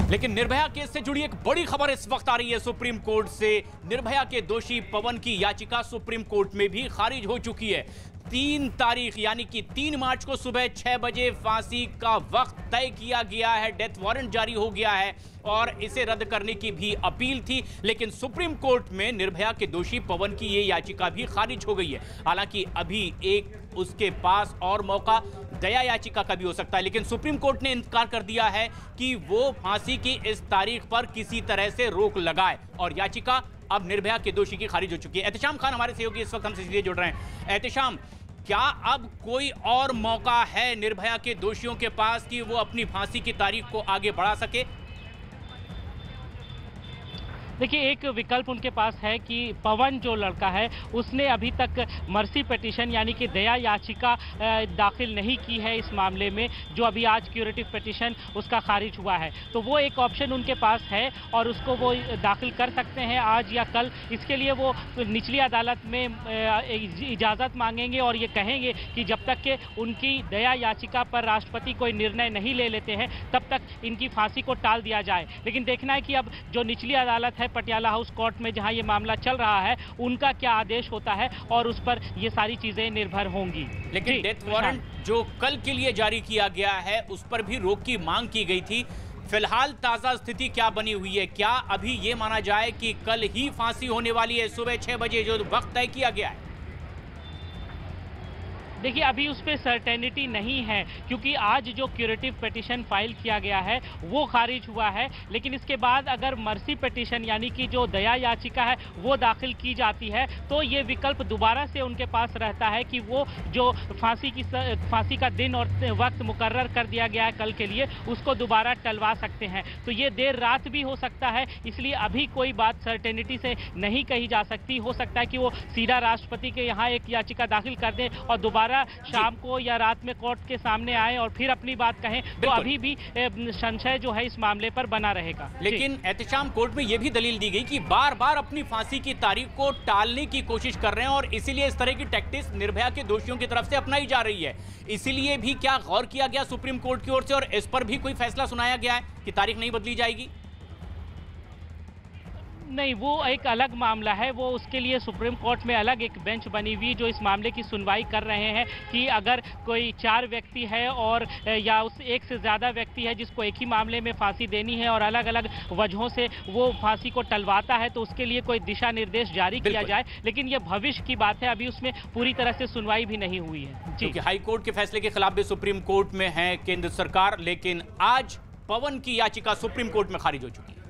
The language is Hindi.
लेकिन निर्भया केस से जुड़ी एक बड़ी खबर इस वक्त आ रही है सुप्रीम कोर्ट से। निर्भया के दोषी पवन की याचिका सुप्रीम कोर्ट में भी खारिज हो चुकी है। 3 तारीख यानी कि 3 मार्च को सुबह 6 बजे फांसी का वक्त तय किया गया है, डेथ वारंट जारी हो गया है और इसे रद्द करने की भी अपील थी। लेकिन सुप्रीम कोर्ट में निर्भया के दोषी पवन की यह याचिका भी खारिज हो गई है। हालांकि अभी एक उसके पास और मौका दया याचिका का भी हो सकता है, लेकिन सुप्रीम कोर्ट ने इनकार कर दिया है कि वो फांसी की इस तारीख पर किसी तरह से रोक लगाए और याचिका अब निर्भया के दोषी की खारिज हो चुकी है। एहतेशाम खान हमारे सहयोगी इस वक्त हमसे सीधे जुड़ रहे हैं। एहतेशाम, क्या अब कोई और मौका है निर्भया के दोषियों के पास कि वो अपनी फांसी की तारीख को आगे बढ़ा सके? देखिए, एक विकल्प उनके पास है कि पवन जो लड़का है उसने अभी तक मर्सी पिटीशन यानी कि दया याचिका दाखिल नहीं की है इस मामले में, जो अभी आज क्यूरेटिव पिटीशन उसका खारिज हुआ है। तो वो एक ऑप्शन उनके पास है और उसको वो दाखिल कर सकते हैं आज या कल। इसके लिए वो निचली अदालत में इजाज़त मांगेंगे और ये कहेंगे कि जब तक के उनकी दया याचिका पर राष्ट्रपति कोई निर्णय नहीं ले लेते हैं तब तक इनकी फांसी को टाल दिया जाए। लेकिन देखना है कि अब जो निचली अदालत है पटियाला हाउस कोर्ट में जहां ये मामला चल रहा है, उनका क्या आदेश होता है और उस पर ये सारी चीजें निर्भर होंगी। लेकिन डेथ वारंट जो कल के लिए जारी किया गया है उस पर भी रोक की मांग की गई थी। फिलहाल ताजा स्थिति क्या बनी हुई है? क्या अभी ये माना जाए कि कल ही फांसी होने वाली है सुबह 6 बजे जो वक्त तय किया गया है? देखिए, अभी उस पर सर्टेनिटी नहीं है क्योंकि आज जो क्यूरेटिव पिटीशन फाइल किया गया है वो खारिज हुआ है। लेकिन इसके बाद अगर मर्सी पिटीशन यानी कि जो दया याचिका है वो दाखिल की जाती है तो ये विकल्प दोबारा से उनके पास रहता है कि वो जो फांसी का दिन और वक्त मुकर्रर कर दिया गया है कल के लिए, उसको दोबारा टलवा सकते हैं। तो ये देर रात भी हो सकता है, इसलिए अभी कोई बात सर्टेनिटी से नहीं कही जा सकती। हो सकता है कि वो सीधा राष्ट्रपति के यहाँ एक याचिका दाखिल कर दें और दोबारा शाम को या रात में कोर्ट के सामने आए और फिर अपनी बात कहें, तो अभी भी संशय जो है इस मामले पर बना रहेगा। लेकिन एहतेशाम, कोर्ट में यह भी दलील दी गई कि बार बार अपनी फांसी की तारीख को टालने की कोशिश कर रहे हैं और इसीलिए इस तरह की टैक्टिक्स निर्भया के दोषियों की तरफ से अपनाई जा रही है। इसीलिए भी क्या गौर किया गया सुप्रीम कोर्ट की ओर से और इस पर भी कोई फैसला सुनाया गया है कि तारीख नहीं बदली जाएगी? नहीं, वो एक अलग मामला है। वो उसके लिए सुप्रीम कोर्ट में अलग एक बेंच बनी हुई जो इस मामले की सुनवाई कर रहे हैं कि अगर कोई 4 व्यक्ति है और या उस एक से ज़्यादा व्यक्ति है जिसको एक ही मामले में फांसी देनी है और अलग अलग वजहों से वो फांसी को टलवाता है तो उसके लिए कोई दिशा निर्देश जारी किया जाए। लेकिन ये भविष्य की बात है, अभी उसमें पूरी तरह से सुनवाई भी नहीं हुई है। क्योंकि हाई कोर्ट के फैसले के खिलाफ भी सुप्रीम कोर्ट में है केंद्र सरकार, लेकिन आज पवन की याचिका सुप्रीम कोर्ट में खारिज हो चुकी है।